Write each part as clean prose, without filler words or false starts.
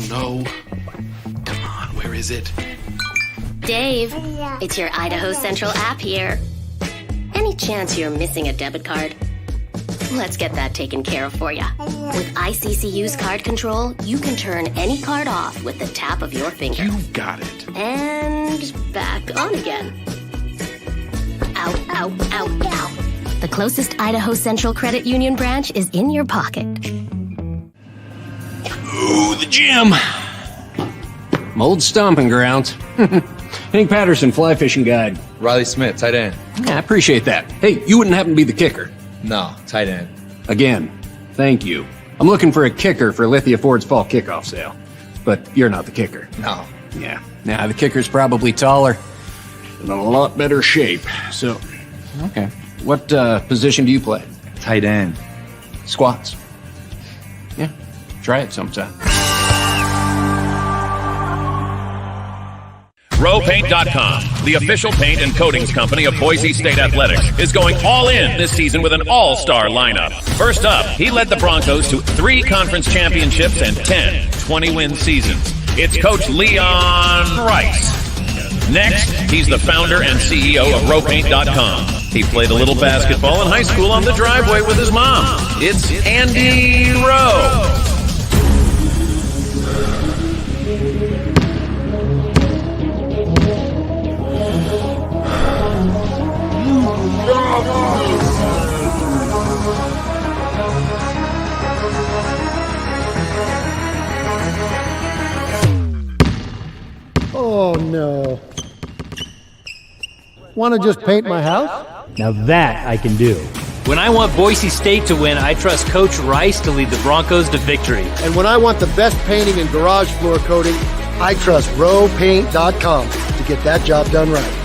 No. Come on, where is it? Dave, it's your Idaho Central app here. Any chance you're missing a debit card? Let's get that taken care of for you. With ICCU's card control, you can turn any card off with the tap of your finger. You got it. And back on again. Ow. The closest Idaho Central Credit Union branch is in your pocket. Ooh, the gym. My old stomping grounds. Hank Patterson, fly fishing guide. Riley Smith, tight end. Yeah, I appreciate that. Hey, you wouldn't happen to be the kicker? No, tight end. Again, thank you. I'm looking for a kicker for Lithia Ford's fall kickoff sale. But you're not the kicker. No. Yeah. Nah, the kicker's probably taller and in a lot better shape. So, okay. What position do you play? Tight end. Squats. Yeah, try it sometime. RowPaint.com, the official paint and coatings company of Boise State Athletics, is going all in this season with an all-star lineup. First up, he led the Broncos to 3 conference championships and 10 20-win seasons. It's Coach Leon Rice. Next, he's the founder and CEO of RowPaint.com. He played a little basketball in high school on the driveway with his mom. It's Andy Rowe. Oh, no. Want to just paint my house? Now that I can do. When I want Boise State to win, I trust Coach Rice to lead the Broncos to victory. And when I want the best painting and garage floor coating, I trust RowPaint.com to get that job done right.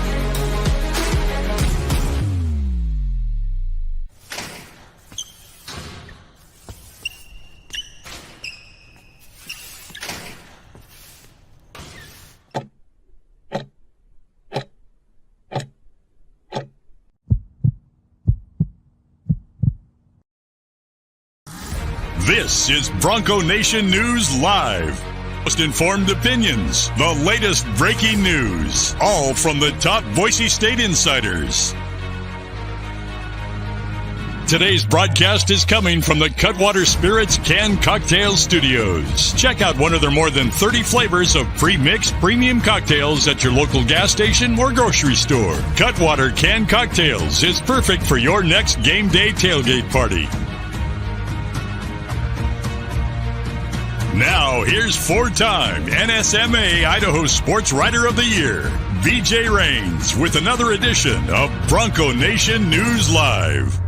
This is Bronco Nation News Live. Most informed opinions, the latest breaking news, all from the top Boise State insiders. Today's broadcast is coming from the Cutwater Spirits Canned Cocktail Studios. Check out one of their more than 30 flavors of pre-mixed premium cocktails at your local gas station or grocery store. Cutwater Canned Cocktails is perfect for your next game day tailgate party. Now, here's 4-time NSMA Idaho Sports Writer of the Year, BJ Rains, with another edition of Bronco Nation News Live.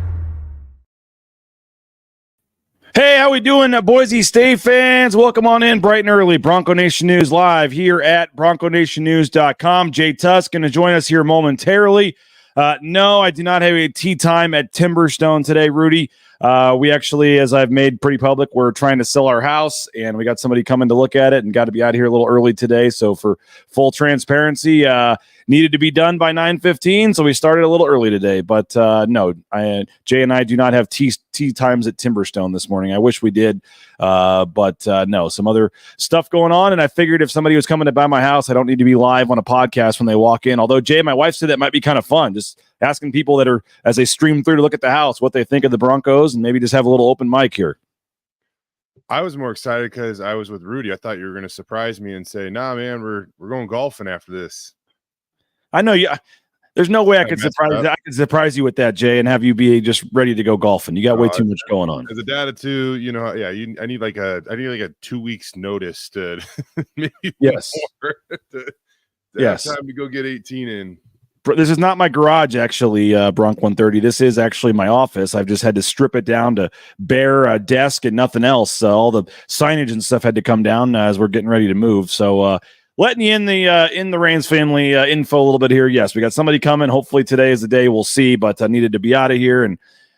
Hey, how we doing, Boise State fans? Welcome on in bright and early. Bronco Nation News Live here at BroncoNationNews.com. Jay Tust going to join us here momentarily. No, I do not have a tea time at Timberstone today, Rudy. We actually, as I've made pretty public, we're trying to sell our house, and we got somebody coming to look at it and got to be out here a little early today. So for full transparency, needed to be done by 9:15, so we started a little early today. But no, Jay and I do not have tea times at Timberstone this morning. I wish we did, but no, some other stuff going on, and I figured if somebody was coming to buy my house, I don't need to be live on a podcast when they walk in. Although, Jay, my wife said that might be kind of fun, just asking people that are, as they stream through to look at the house, what they think of the Broncos, and maybe just have a little open mic here. I was more excited because I was with Rudy. I thought you were going to surprise me and say, "Nah, man, we're going golfing after this." I know you. There's no way I could surprise you with that, Jay, and have you be just ready to go golfing. You got way too much going on. As a dad of two, you know, yeah, I need like a 2 weeks notice to maybe yes, yes, time to go get 18 in. This is not my garage, actually, Bronc 130. This is actually my office. I've just had to strip it down to bare desk and nothing else. All the signage and stuff had to come down as we're getting ready to move. So letting you in the Rains family info a little bit here. Yes, we got somebody coming. Hopefully today is the day. We'll see, but I needed to be out of here.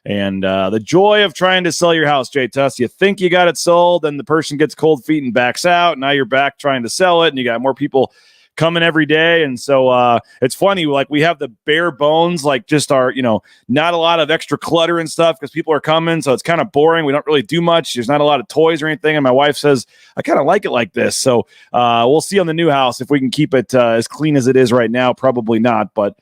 And the joy of trying to sell your house, Jay Tust. You think you got it sold, then the person gets cold feet and backs out. Now you're back trying to sell it, and you got more people coming every day. And so it's funny, like we have the bare bones, like just our, not a lot of extra clutter and stuff because people are coming. So it's kind of boring. We don't really do much. There's not a lot of toys or anything. And my wife says, I kind of like it like this. So we'll see on the new house if we can keep it as clean as it is right now. Probably not. But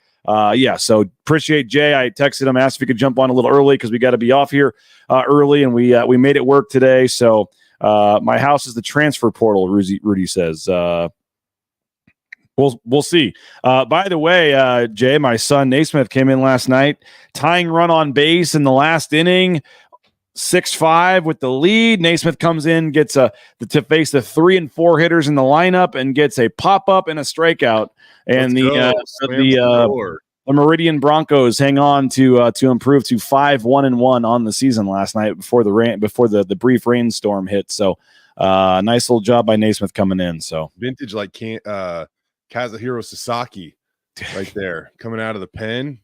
so appreciate Jay. I texted him, asked if he could jump on a little early because we got to be off here early. And we made it work today. So my house is the transfer portal, Rudy says. We'll see. By the way, Jay, my son Naismith came in last night, tying run on base in the last inning, 6-5 with the lead. Naismith comes in, gets to face the 3 and 4 hitters in the lineup, and gets a pop up and a strikeout. And the Meridian Broncos hang on to improve to 5-1-1 on the season last night before the brief rainstorm hit. So nice little job by Naismith coming in. So vintage like Kazuhiro Sasaki right there coming out of the pen.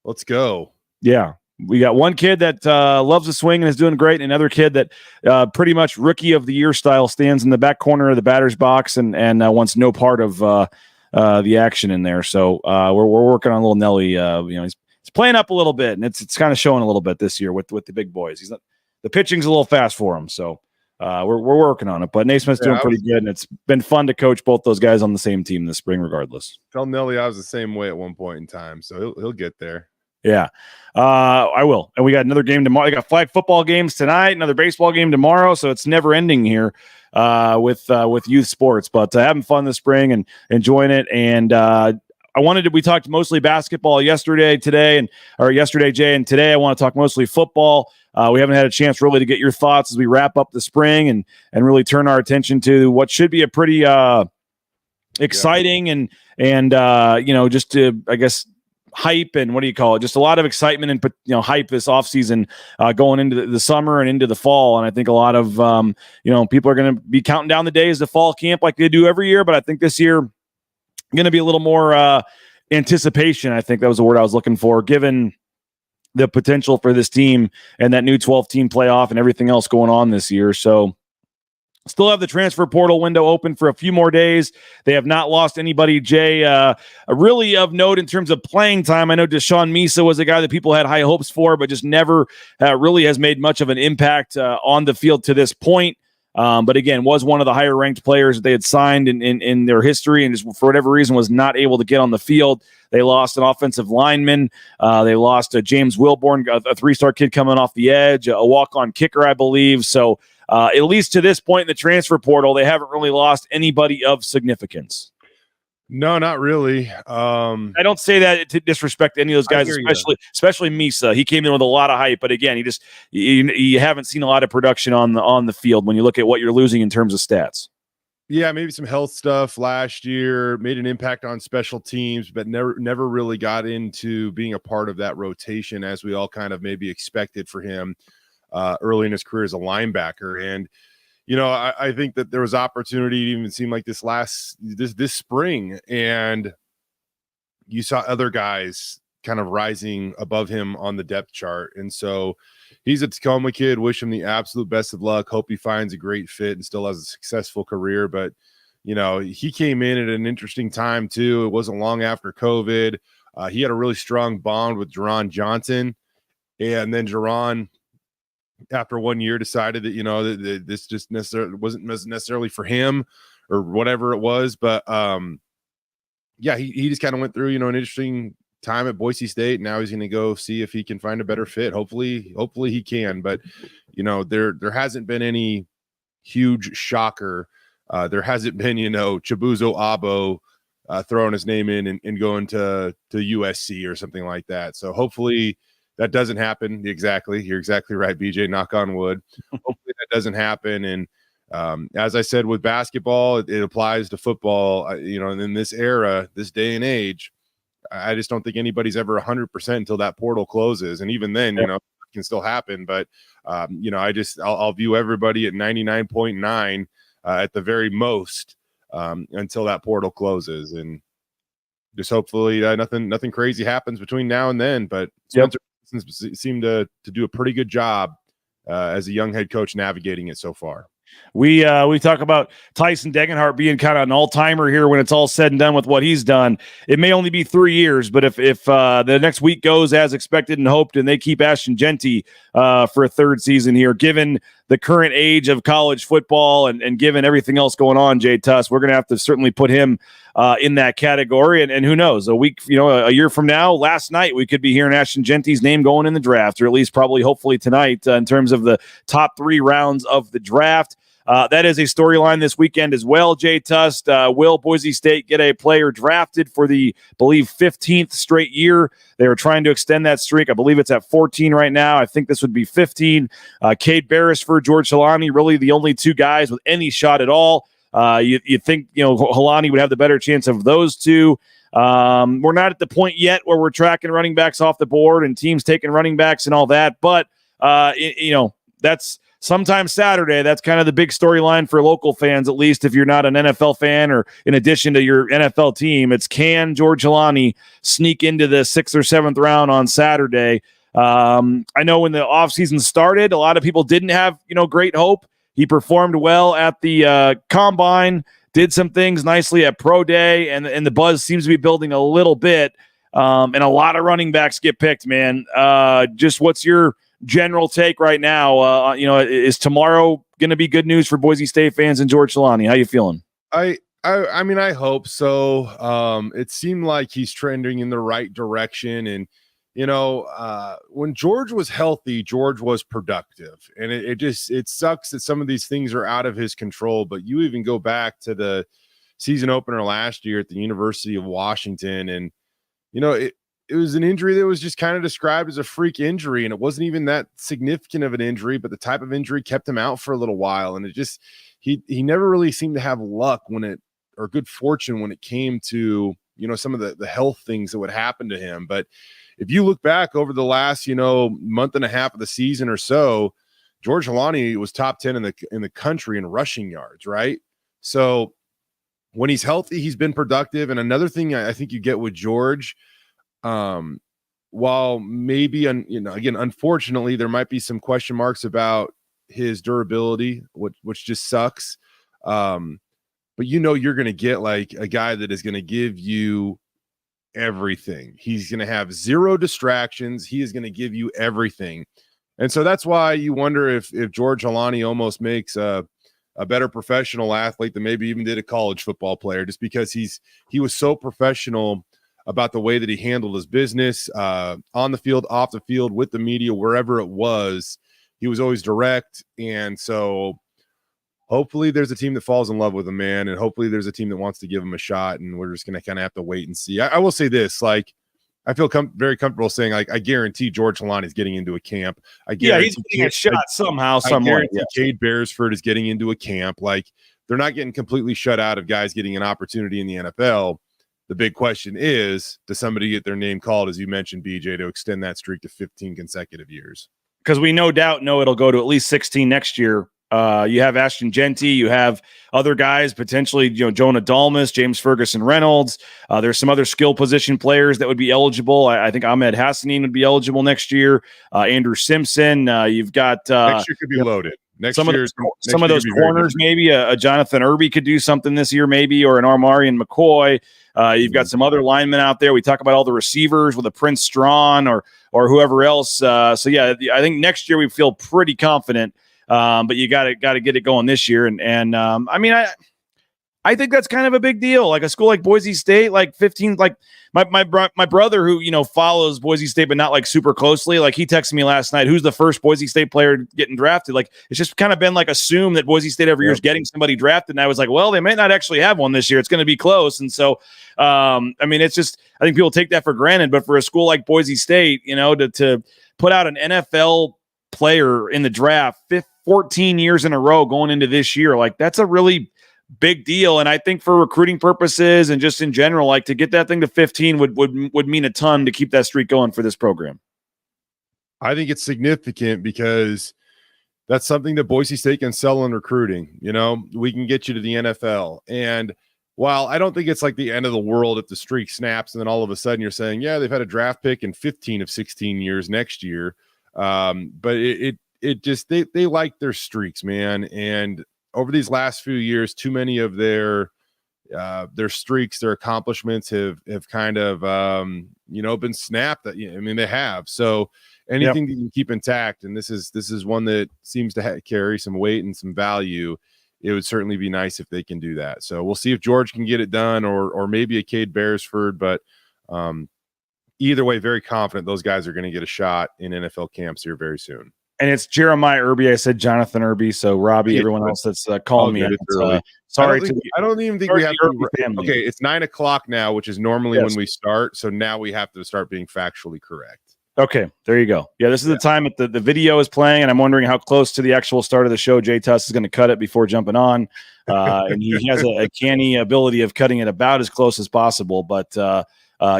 Let's go. Yeah. We got one kid that loves the swing and is doing great, and another kid that pretty much rookie of the year style stands in the back corner of the batter's box and wants no part of the action in there. So we're working on little Nelly. He's playing up a little bit, and it's kind of showing a little bit this year with the big boys. The pitching's a little fast for him, so we're working on it. But Naismith's doing pretty good, and it's been fun to coach both those guys on the same team this spring, regardless. Tell Nelly I was the same way at one point in time, so he'll get there. Yeah, I will. And we got another game tomorrow. I got flag football games tonight, another baseball game tomorrow. So it's never ending here with youth sports. But having fun this spring and enjoying it. And we talked mostly basketball yesterday, Jay, and today I want to talk mostly football. We haven't had a chance really to get your thoughts as we wrap up the spring and really turn our attention to what should be a pretty exciting and just to, I guess, hype and what do you call it? Just a lot of excitement and hype this offseason going into the summer and into the fall. And I think a lot of people are going to be counting down the days to fall camp like they do every year. But I think this year going to be a little more anticipation. I think that was the word I was looking for, given the potential for this team and that new 12-team playoff and everything else going on this year. So still have the transfer portal window open for a few more days. They have not lost anybody, Jay, really of note in terms of playing time. I know Deshaun Misa was a guy that people had high hopes for, but just never really has made much of an impact on the field to this point. But again, was one of the higher ranked players that they had signed in their history, and just for whatever reason was not able to get on the field. They lost an offensive lineman. They lost James Wilborn, a 3-star kid coming off the edge, a walk-on kicker, I believe. So at least to this point in the transfer portal, they haven't really lost anybody of significance. No, not really. I don't say that to disrespect any of those guys, especially Misa. He came in with a lot of hype, but again, you haven't seen a lot of production on the field when you look at what you're losing in terms of stats. Yeah, maybe some health stuff last year, made an impact on special teams, but never really got into being a part of that rotation as we all kind of maybe expected for him early in his career as a linebacker. And I think that there was opportunity to even seem like this spring, and you saw other guys kind of rising above him on the depth chart. And so he's a Tacoma kid. Wish him the absolute best of luck. Hope he finds a great fit and still has a successful career. But, he came in at an interesting time too. It wasn't long after COVID. He had a really strong bond with Jerron Johnson. And then Jerron, after 1 year, decided that that this just wasn't necessarily for him or whatever it was. But he just kind of went through an interesting time at Boise State. Now he's going to go see if he can find a better fit. Hopefully he can. But there hasn't been any huge shocker. There hasn't been Chibuzo Abo throwing his name in and going to USC or something like that. So hopefully that doesn't happen. You're exactly right, BJ. Knock on wood. Hopefully that doesn't happen. And as I said, with basketball, it applies to football. And in this era, this day and age, I just don't think anybody's ever 100% until that portal closes. And even then, it can still happen. But I'll view everybody at 99.9 at the very most until that portal closes. And just hopefully nothing crazy happens between now and then. But Spencer seemed to do a pretty good job as a young head coach navigating it so far. We talk about Tyson Degenhart being kind of an all-timer here when it's all said and done with what he's done. It may only be 3 years, but if the next week goes as expected and hoped, and they keep Ashton Genty for a third season here, given the current age of college football and given everything else going on, Jay Tust, we're going to have to certainly put him in that category. And who knows, a year from now, last night, we could be hearing Ashton Genty's name going in the draft, or at least probably hopefully tonight in terms of the top 3 rounds of the draft. That is a storyline this weekend as well, Jay Tust. Will Boise State get a player drafted for the, believe, 15th straight year? They were trying to extend that streak. I believe it's at 14 right now. I think this would be 15. Cade Beresford, George Halani, really the only 2 guys with any shot at all. You think, Halani would have the better chance of those 2. We're not at the point yet where we're tracking running backs off the board and teams taking running backs and all that, but, that's sometime Saturday. That's kind of the big storyline for local fans, at least if you're not an NFL fan or in addition to your NFL team. It's, can George Halani sneak into the 6th or 7th round on Saturday? I know when the offseason started, a lot of people didn't have, great hope. He performed well at the combine, did some things nicely at pro day, and the buzz seems to be building a little bit. And a lot of running backs get picked, man. Just what's your general take right now? Is tomorrow going to be good news for Boise State fans and George Halani? How you feeling? I mean, I hope so. It seemed like he's trending in the right direction. And, when George was healthy, George was productive. And it sucks that some of these things are out of his control. But you even go back to the season opener last year at the University of Washington, and, it was an injury that was just kind of described as a freak injury, and it wasn't even that significant of an injury, but the type of injury kept him out for a little while. And he never really seemed to have luck or good fortune when it came to, some of the health things that would happen to him. But if you look back over the last, month and a half of the season or so, George Halani was top 10 in the country in rushing yards, right? So when he's healthy, he's been productive. And another thing I think you get with George, while maybe, again, unfortunately, there might be some question marks about his durability, which just sucks. But you're going to get like a guy that is going to give you everything. He's going to have 0 distractions. He is going to give you everything. And so that's why you wonder if George Halani almost makes a better professional athlete than maybe even did a college football player, just because he was so professional about the way that he handled his business on the field, off the field, with the media, wherever it was. He was always direct. And so hopefully there's a team that falls in love with him, man. And hopefully there's a team that wants to give him a shot. And we're just going to kind of have to wait and see. I will say this, like, I feel very comfortable saying, like, I guarantee George Halani is getting into a camp. He's getting a shot somehow, somewhere. Cade Beresford is getting into a camp. Like, they're not getting completely shut out of guys getting an opportunity in the NFL. The big question is, does somebody get their name called, as you mentioned, BJ, to extend that streak to 15 consecutive years? Because we no doubt know it'll go to at least 16 next year. You have Ashton Genty, you have other guys, potentially, Jonah Dalmas, James Ferguson Reynolds. There's some other skill position players that would be eligible. I think Ahmed Hassanin would be eligible next year. Andrew Simpson. You've got next year could be loaded. Some of those corners, maybe a Jonathan Irby could do something this year, maybe, or an Armarian McCoy. You've got some other linemen out there. We talk about all the receivers with a Prince Strawn or whoever else. I think next year we feel pretty confident. But you got to get it going this year. And I think that's kind of a big deal. Like a school like Boise State, like 15, like my brother who, follows Boise State, but not like super closely. Like he texted me last night, who's the first Boise State player getting drafted? Like it's just kind of been like assumed that Boise State every year is getting somebody drafted. And I was like, well, they might not actually have one this year. It's going to be close. And so, it's just, I think people take that for granted, but for a school like Boise State, to put out an NFL player in the draft 14 years in a row going into this year, like that's a really big deal. And I think for recruiting purposes and just in general, like to get that thing to 15 would mean a ton to keep that streak going for this program. I think it's significant because that's something that Boise State can sell in recruiting. We can get you to the NFL. And while I don't think it's like the end of the world if the streak snaps and then all of a sudden you're saying, yeah, they've had a draft pick in 15 of 16 years next year. But it just, they like their streaks, man. And over these last few years, too many of their streaks, their accomplishments have kind of been snapped. I mean, they have. So anything that you can keep intact, and this is one that seems to carry some weight and some value. It would certainly be nice if they can do that. So we'll see if George can get it done, or maybe a Cade Beresford. But either way, very confident those guys are going to get a shot in NFL camps here very soon. And it's Jeremiah Irby. I said Jonathan Irby. So Robbie, everyone else that's calling me. Sorry. I don't even think we have to. Okay, it's 9:00 now, which is normally when we start. So now we have to start being factually correct. Okay, there you go. Yeah, this is the time that the video is playing, and I'm wondering how close to the actual start of the show Jay Tust is going to cut it before jumping on. And he has a canny ability of cutting it about as close as possible. But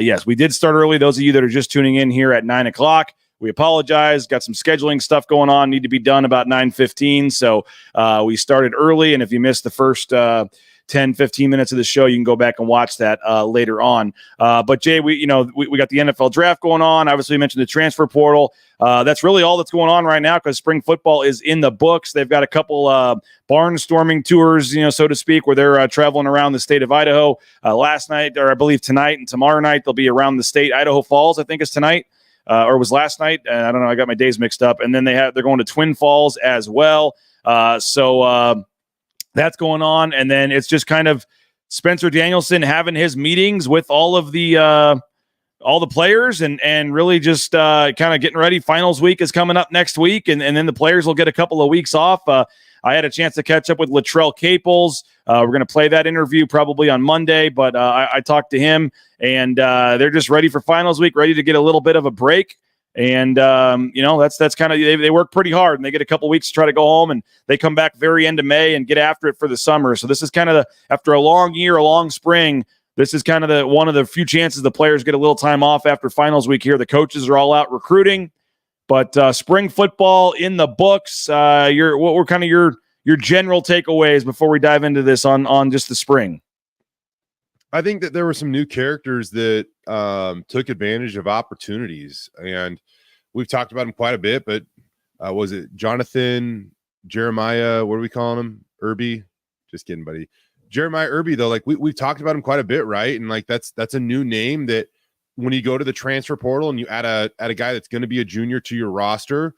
yes, we did start early. Those of you that are just tuning in here at 9:00, we apologize. Got some scheduling stuff going on. Need to be done about 9:15. So we started early, and if you missed the first 10, 15 minutes of the show, you can go back and watch that later on. But Jay, we got the NFL draft going on. Obviously, we mentioned the transfer portal. That's really all that's going on right now because spring football is in the books. They've got a couple barnstorming tours, so to speak, where they're traveling around the state of Idaho. Last night, or I believe tonight and tomorrow night, they'll be around the state. Idaho Falls, I think, is tonight. Or was last night. I don't know. I got my days mixed up. And then they're going to Twin Falls as well. So that's going on. And then it's just kind of Spencer Danielson having his meetings with all the players and really just kind of getting ready. Finals week is coming up next week. And then the players will get a couple of weeks off. I had a chance to catch up with Latrell Caples. We're going to play that interview probably on Monday, but I talked to him, and they're just ready for finals week, ready to get a little bit of a break. And, that's kind of, they work pretty hard, and they get a couple weeks to try to go home, and they come back very end of May and get after it for the summer. So this is kind of after a long year, a long spring, this is kind of one of the few chances the players get a little time off after finals week here. The coaches are all out recruiting. But spring football in the books. What were kind of your general takeaways before we dive into this on just the spring? I think that there were some new characters that took advantage of opportunities, and we've talked about them quite a bit. But was it Jonathan, Jeremiah? What are we calling him? Irby? Just kidding, buddy. Jeremiah Irby, though, like we've talked about him quite a bit, right? And like that's a new name that, when you go to the transfer portal and you add a guy that's going to be a junior to your roster,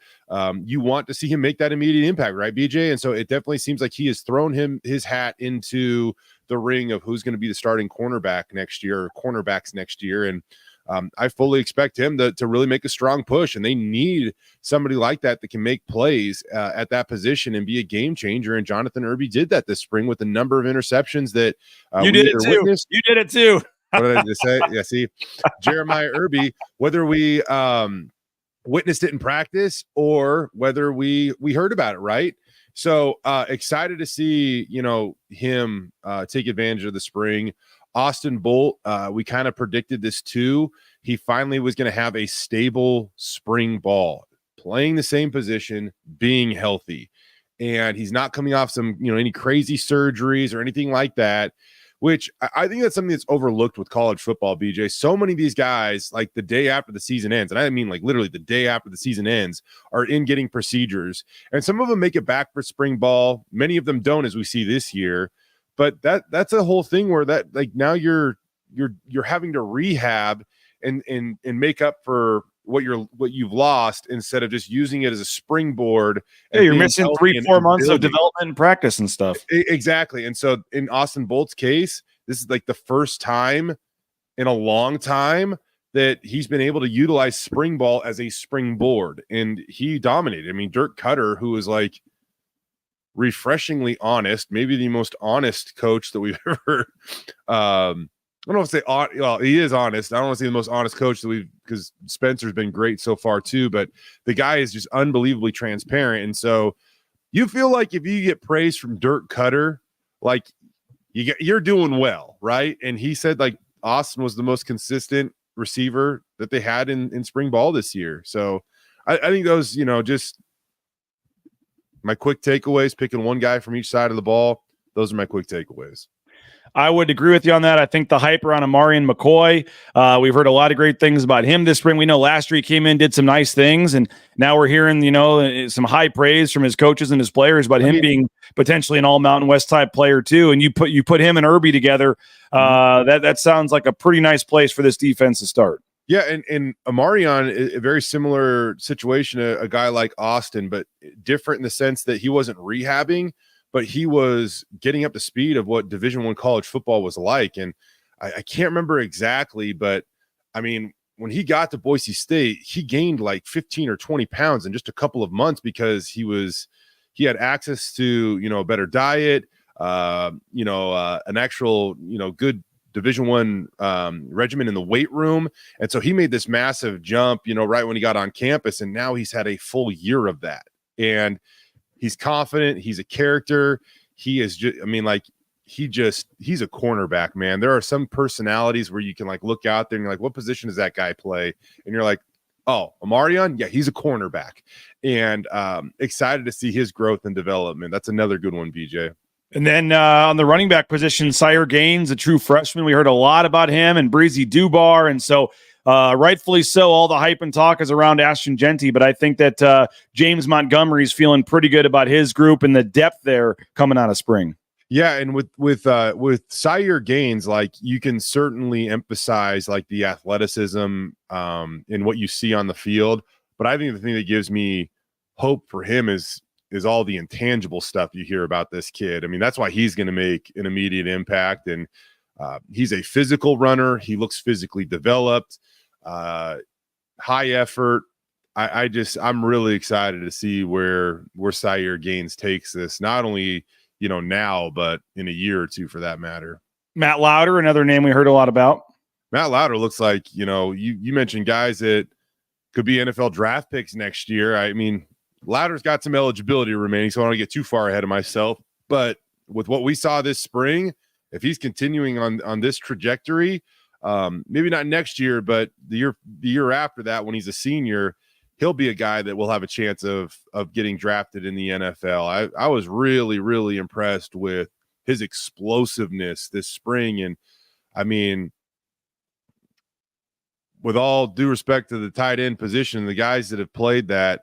you want to see him make that immediate impact, right, BJ? And so it definitely seems like he has thrown his hat into the ring of who's going to be the starting cornerback next year, or cornerbacks next year. And I fully expect him to really make a strong push, and they need somebody like that can make plays at that position and be a game changer. And Jonathan Irby did that this spring with a number of interceptions that you did it too. Witnessed. You did it too. What did I just say? Yeah, see, Jeremiah Irby, whether we witnessed it in practice or whether we heard about it, right? So excited to see, him take advantage of the spring. Austin Bolt, we kind of predicted this too. He finally was going to have a stable spring ball, playing the same position, being healthy. And he's not coming off some, any crazy surgeries or anything like that, which I think that's something that's overlooked with college football, BJ. So many of these guys, like the day after the season ends, and I mean like literally the day after the season ends, are in getting procedures. And some of them make it back for spring ball. Many of them don't, as we see this year. But that's a whole thing where that, like, now you're having to rehab and make up for what you've lost, instead of just using it as a springboard. Yeah, you're missing 3-4 months of development and practice and stuff. Exactly. And so in Austin Bolt's case, this is like the first time in a long time that he's been able to utilize spring ball as a springboard, and he dominated. I mean, Dirk Cutter, who is like refreshingly honest, maybe the most honest coach that we've ever I don't want to say, well, he is honest. I don't want to say the most honest coach that because Spencer's been great so far too, but the guy is just unbelievably transparent. And so you feel like if you get praise from Dirk Cutter, like you're doing well, right? And he said like Austin was the most consistent receiver that they had in spring ball this year. So I think those, just my quick takeaways, picking one guy from each side of the ball. Those are my quick takeaways. I would agree with you on that. I think the hype around Amari and McCoy, we've heard a lot of great things about him this spring. We know last year he came in, did some nice things, and now we're hearing, some high praise from his coaches and his players about him being potentially an all Mountain West type player too. And you put him and Irby together. That sounds like a pretty nice place for this defense to start. Yeah, and Amarion, a very similar situation, a guy like Austin, but different in the sense that he wasn't rehabbing, but he was getting up to speed of what Division I college football was like. And I can't remember exactly, but I mean, when he got to Boise State, he gained like 15 or 20 pounds in just a couple of months because he had access to, a better diet, an actual, good Division I regimen in the weight room. And so he made this massive jump, right when he got on campus. And now he's had a full year of that. And he's confident. He's a character. He is just, he's a cornerback, man. There are some personalities where you can look out there and you're like, what position does that guy play? And you're like, oh, Amarion? Yeah, he's a cornerback. And excited to see his growth and development. That's another good one, BJ. And then on the running back position, Sire Gaines, a true freshman. We heard a lot about him and Breezy Dubar. And so rightfully so, all the hype and talk is around Ashton Genty. But I think that James Montgomery's feeling pretty good about his group and the depth there coming out of spring. Yeah, and with Sire Gaines, you can certainly emphasize the athleticism in what you see on the field. But I think the thing that gives me hope for him is all the intangible stuff you hear about this kid. I mean, that's why he's going to make an immediate impact. And he's a physical runner. He looks physically developed, high effort. I'm really excited to see where Sire Gaines takes this, not only, now, but in a year or two for that matter. Matt Lauder, another name we heard a lot about. Matt Lauder looks like, you mentioned guys that could be NFL draft picks next year. I mean, Lauder's got some eligibility remaining, so I don't want to get too far ahead of myself. But with what we saw this spring, if he's continuing on this trajectory, maybe not next year, but the year after that, when he's a senior, he'll be a guy that will have a chance of getting drafted in the NFL. I was really, really impressed with his explosiveness this spring. And I mean, with all due respect to the tight end position, the guys that have played that,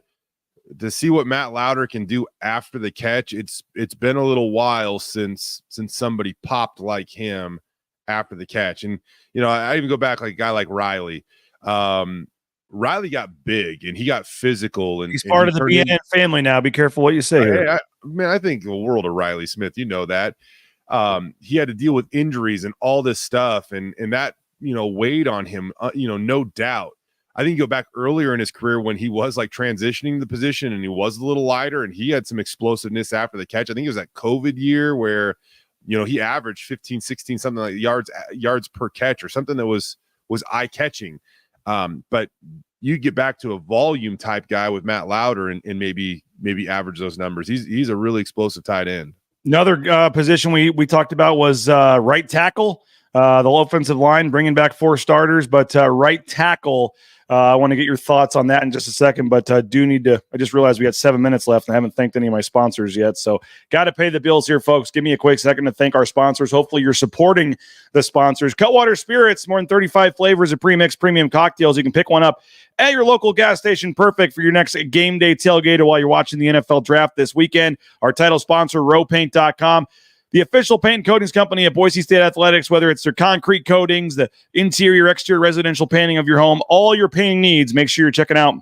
to see what Matt Lauder can do after the catch, it's been a little while since somebody popped like him after the catch. And I even go back a guy like Riley. Riley got big and he got physical, and he's part of the BNN family now. Be careful what you say here. I think the world of Riley Smith. That he had to deal with injuries and all this stuff, and that weighed on him. No doubt. I think you go back earlier in his career when he was transitioning the position and he was a little lighter and he had some explosiveness after the catch. I think it was that COVID year where, he averaged 15, 16, something like yards per catch or something that was eye catching. But you get back to a volume type guy with Matt Lauder and maybe average those numbers. He's a really explosive tight end. Another position we talked about was right tackle. The offensive line bringing back 4 starters, but right tackle. I want to get your thoughts on that in just a second, but I just realized we had 7 minutes left and I haven't thanked any of my sponsors yet. So got to pay the bills here, folks. Give me a quick second to thank our sponsors. Hopefully you're supporting the sponsors. Cutwater Spirits, more than 35 flavors of pre-mixed premium cocktails. You can pick one up at your local gas station. Perfect for your next game day tailgate or while you're watching the NFL draft this weekend. Our title sponsor, rowpaint.com. The official paint and coatings company at Boise State Athletics, whether it's their concrete coatings, the interior, exterior residential painting of your home, all your painting needs, make sure you're checking out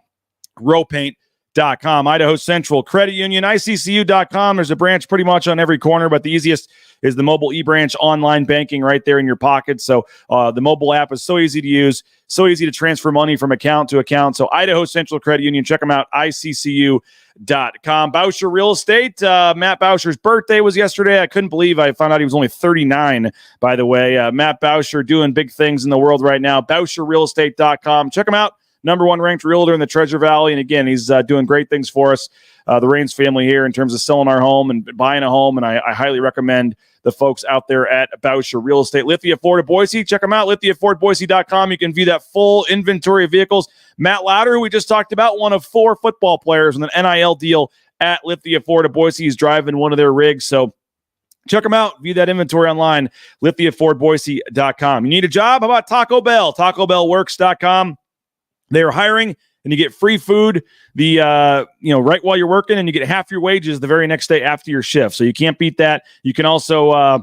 rowpaint.com. Idaho Central Credit Union, ICCU.com. There's a branch pretty much on every corner, but the easiest is the mobile eBranch online banking right there in your pocket. So the mobile app is so easy to use, so easy to transfer money from account to account. So Idaho Central Credit Union, check them out, ICCU.com. Bauscher Real Estate. Matt Bauscher's birthday was yesterday. I couldn't believe I found out he was only 39, by the way. Matt Bauscher doing big things in the world right now. BauscherRealEstate.com. Check him out. Number 1 ranked realtor in the Treasure Valley. And again, he's doing great things for us, the Raines family here, in terms of selling our home and buying a home. And I highly recommend the folks out there at Bauscher Real Estate. Lithia Ford of Boise. Check them out, lithiafordboise.com. You can view that full inventory of vehicles. Matt Lauder, who we just talked about, one of 4 football players with an NIL deal at Lithia Ford of Boise. He's driving one of their rigs. So Check them out. View that inventory online, lithiafordboise.com. You need a job? How about Taco Bell? TacoBellWorks.com. They're hiring, and you get free food right while you're working, and you get half your wages the very next day after your shift. So you can't beat that. You can also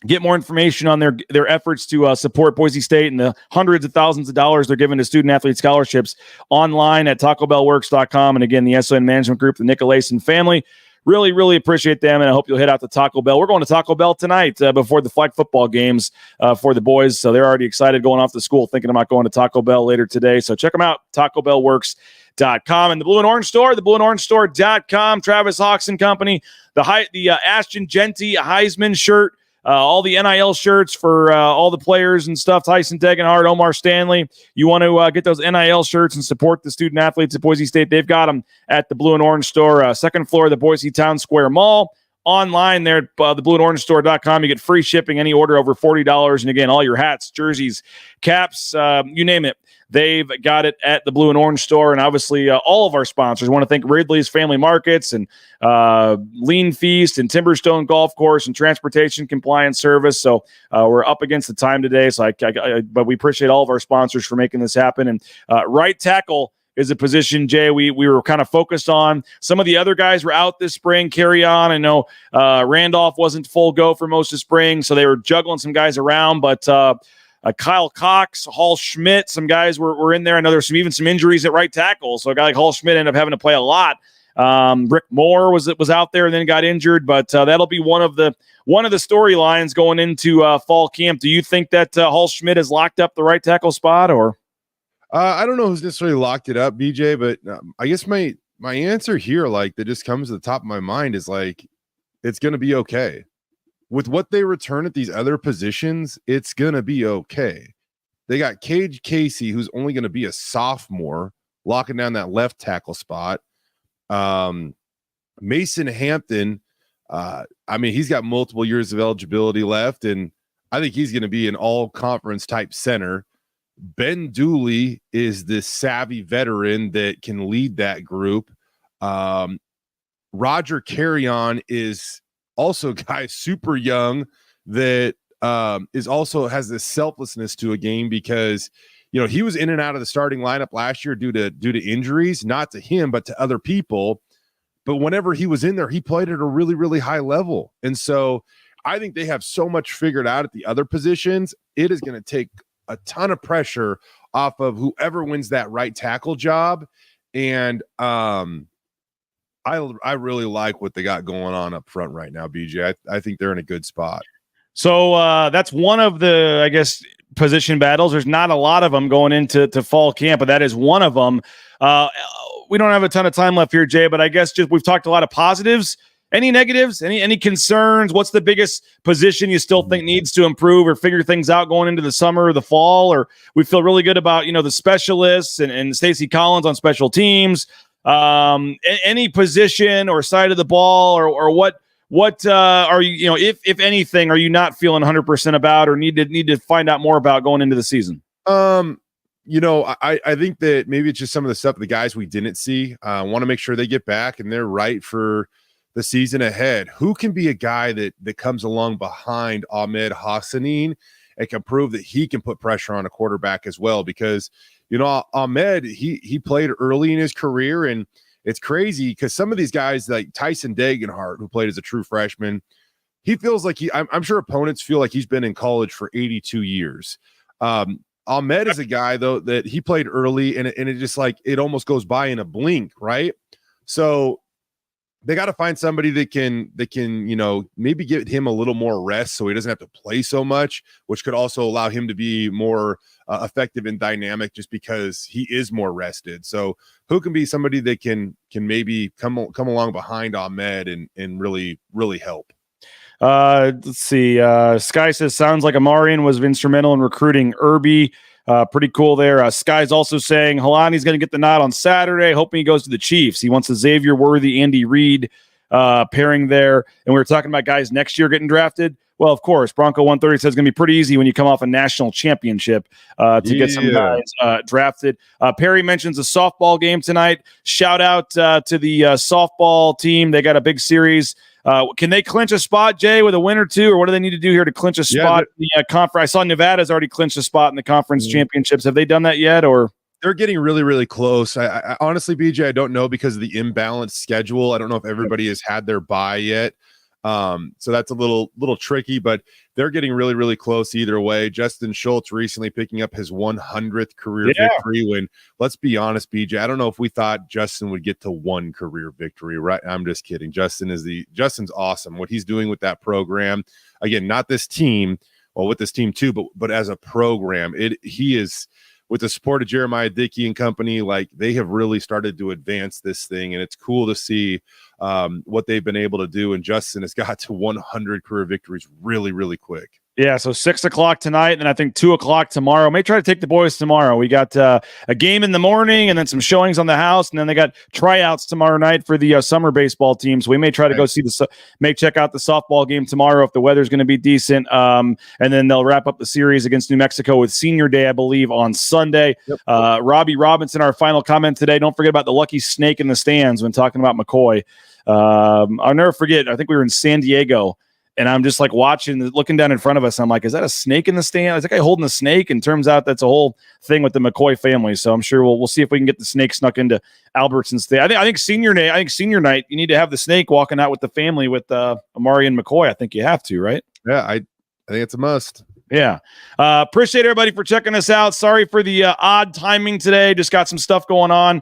get more information on their efforts to support Boise State and the hundreds of thousands of dollars they're giving to student-athlete scholarships online at TacoBellWorks.com. And again, the SON Management Group, the Nicolason family. Really, really appreciate them, and I hope you'll head out to Taco Bell. We're going to Taco Bell tonight before the flag football games for the boys, so they're already excited going off to school, thinking about going to Taco Bell later today. So check them out, TacoBellWorks.com. And the Blue and Orange Store, theblueandorangestore.com, Travis Hawks and Company, the Ashton Genty Heisman shirt, all the NIL shirts for all the players and stuff, Tyson Degenhardt, Omar Stanley. You want to get those NIL shirts and support the student athletes at Boise State, they've got them at the Blue and Orange Store, second floor of the Boise Town Square Mall. Online there at theblueandorangestore.com. You get free shipping, any order over $40. And again, all your hats, jerseys, caps, you name it. They've got it at the Blue and Orange Store. And obviously, all of our sponsors. I want to thank Ridley's Family Markets and Lean Feast and Timberstone Golf Course and Transportation Compliance Service. So we're up against the time today. So but we appreciate all of our sponsors for making this happen. And right tackle is a position, Jay, we were kind of focused on. Some of the other guys were out this spring. Carry on. I know Randolph wasn't full go for most of spring, so they were juggling some guys around. But Kyle Cox, Hall Schmidt, some guys were in there. I know there's even some injuries at right tackle, so a guy like Hall Schmidt ended up having to play a lot. Rick Moore was out there and then got injured, but that'll be one of the storylines going into fall camp. Do you think that Hall Schmidt has locked up the right tackle spot, or? I don't know who's necessarily locked it up, BJ, but I guess my answer here, like, that just comes to the top of my mind is like, it's going to be okay. With what they return at these other positions, it's going to be okay. They got Cage Casey, who's only going to be a sophomore, locking down that left tackle spot. Mason Hampton, he's got multiple years of eligibility left, and I think he's going to be an all-conference type center. Ben Dooley is this savvy veteran that can lead that group. Roger Carrion is also a guy super young that is also has this selflessness to a game because he was in and out of the starting lineup last year due to injuries, not to him but to other people. But whenever he was in there, he played at a really, really high level. And so I think they have so much figured out at the other positions. It is going to take a ton of pressure off of whoever wins that right tackle job. And I really like what they got going on up front right now, BJ. I think they're in a good spot. So that's one of the, I guess, position battles. There's not a lot of them going into fall camp, but that is one of them. We don't have a ton of time left here, Jay, but I guess just we've talked a lot of positives. Any negatives? Any concerns? What's the biggest position you still think needs to improve or figure things out going into the summer or the fall? Or we feel really good about the specialists and Stacey Collins on special teams. Any position or side of the ball or what are you if anything are you not feeling 100% about or need to find out more about going into the season? I think that maybe it's just some of the stuff the guys we didn't see. Want to make sure they get back and they're right for the season ahead. Who can be a guy that comes along behind Ahmed Hassanin and can prove that he can put pressure on a quarterback as well? Because Ahmed, he played early in his career, and it's crazy because some of these guys like Tyson Degenhardt, who played as a true freshman, he feels like I'm sure opponents feel like he's been in college for 82 years. Ahmed is a guy though that he played early, and it just like it almost goes by in a blink, right? So they got to find somebody that can maybe give him a little more rest so he doesn't have to play so much, which could also allow him to be more effective and dynamic just because he is more rested. So who can be somebody that can maybe come along behind Ahmed and really, really help? Let's see. Sky says, sounds like Amarian was instrumental in recruiting Irby. Pretty cool there. Sky's also saying Halani's going to get the nod on Saturday, hoping he goes to the Chiefs. He wants a Xavier Worthy, Andy Reid pairing there. And we were talking about guys next year getting drafted. Well, of course, Bronco 130 says it's going to be pretty easy when you come off a national championship to get some guys drafted. Perry mentions a softball game tonight. Shout out to the softball team. They got a big series Can they clinch a spot, Jay, with a win or two, or what do they need to do here to clinch a spot in the conference? I saw Nevada's already clinched a spot in the conference championships. Have they done that yet, or? They're getting really, really close. I honestly, BJ, I don't know because of the imbalanced schedule. I don't know if everybody has had their bye yet. So that's a little tricky, but they're getting really, really close either way. Justin Schultz recently picking up his 100th career victory when, let's be honest, BJ, I don't know if we thought Justin would get to one career victory, right? I'm just kidding. Justin's awesome. What he's doing with that program, again, not this team, well, with this team too, but as a program, he is, with the support of Jeremiah Dickey and company, like they have really started to advance this thing, and it's cool to see what they've been able to do. And Justin has got to 100 career victories really, really quick. Yeah, so 6 o'clock tonight, and I think 2 o'clock tomorrow. May try to take the boys tomorrow. We got a game in the morning, and then some showings on the house, and then they got tryouts tomorrow night for the summer baseball team. So we may try to go see may check out the softball game tomorrow if the weather's going to be decent. And then they'll wrap up the series against New Mexico with Senior Day, I believe, on Sunday. Yep. Robbie Robinson, our final comment today. Don't forget about the lucky snake in the stands when talking about McCoy. I'll never forget. I think we were in San Diego. And I'm just like looking down in front of us. I'm like, is that a snake in the stand? Is that guy holding a snake? And turns out that's a whole thing with the McCoy family. So I'm sure we'll see if we can get the snake snuck into Albertson's day. I think senior night, you need to have the snake walking out with the family with Amari and McCoy. I think you have to, right? Yeah, I think it's a must. Yeah. Appreciate everybody for checking us out. Sorry for the odd timing today. Just got some stuff going on.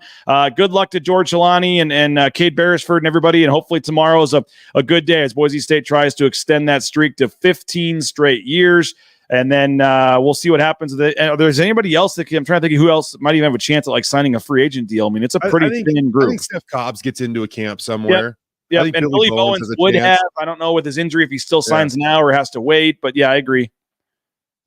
Good luck to George Jelani and Cade Beresford and everybody. And hopefully tomorrow is a good day as Boise State tries to extend that streak to 15 straight years. And then we'll see what happens. There's anybody else I'm trying to think of who else might even have a chance at like signing a free agent deal. I mean, it's a pretty thin group. I think Steph Cobbs gets into a camp somewhere. Yeah, and Billy Bowens would have. I don't know with his injury if he still signs now or has to wait. But yeah, I agree.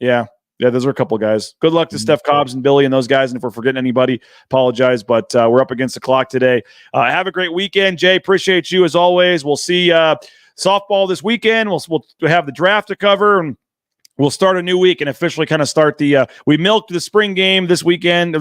Yeah, those are a couple of guys. Good luck to Steph Cobbs and Billy and those guys. And if we're forgetting anybody, apologize. But we're up against the clock today. Have a great weekend, Jay. Appreciate you as always. We'll see softball this weekend. We'll have the draft to cover, and we'll start a new week and officially kind of start we milked the spring game this week, and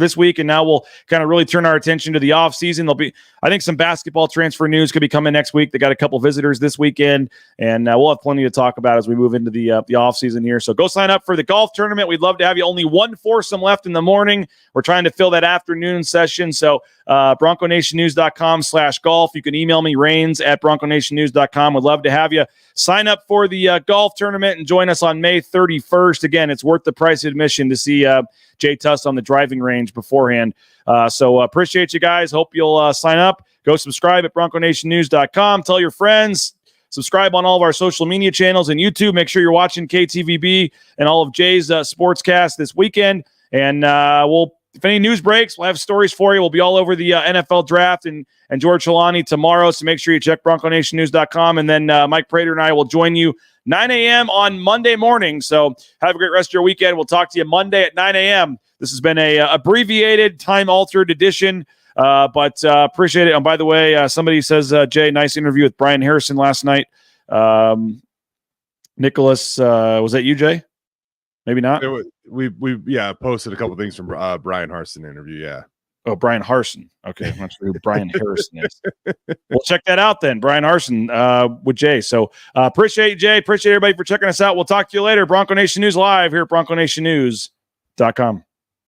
now we'll kind of really turn our attention to the off season. There'll be, I think, some basketball transfer news could be coming next week. They got a couple visitors this weekend, and we'll have plenty to talk about as we move into the off season here. So go sign up for the golf tournament. We'd love to have you. Only one foursome left in the morning. We're trying to fill that afternoon session. So BroncoNationNews.com/golf. You can email me, Rains@BroncoNationNews.com. Would love to have you sign up for the golf tournament and join us on May 31st. Again, it's worth the price of admission to see Jay Tust on the driving range beforehand. So appreciate you guys. Hope you'll sign up. Go subscribe at BroncoNationNews.com. Tell your friends. Subscribe on all of our social media channels and YouTube. Make sure you're watching KTVB and all of Jay's sportscast this weekend. And if any news breaks, we'll have stories for you. We'll be all over the NFL draft and George Jelani tomorrow. So make sure you check BroncoNationNews.com. And then Mike Prater and I will join you 9 a.m. on Monday morning. So have a great rest of your weekend. We'll talk to you Monday at 9 a.m. This has been a abbreviated, time-altered edition, but appreciate it. And by the way, somebody says, Jay, nice interview with Brian Harrison last night. Nicholas, was that you, Jay? Maybe not. We posted a couple things from Brian Harson interview. Yeah. Oh, Brian Harson. Okay, I'm not sure who Brian Harrison is. We'll check that out then. Brian Harson with Jay. So appreciate you, Jay. Appreciate everybody for checking us out. We'll talk to you later. Bronco Nation News live here at BroncoNationNews.com.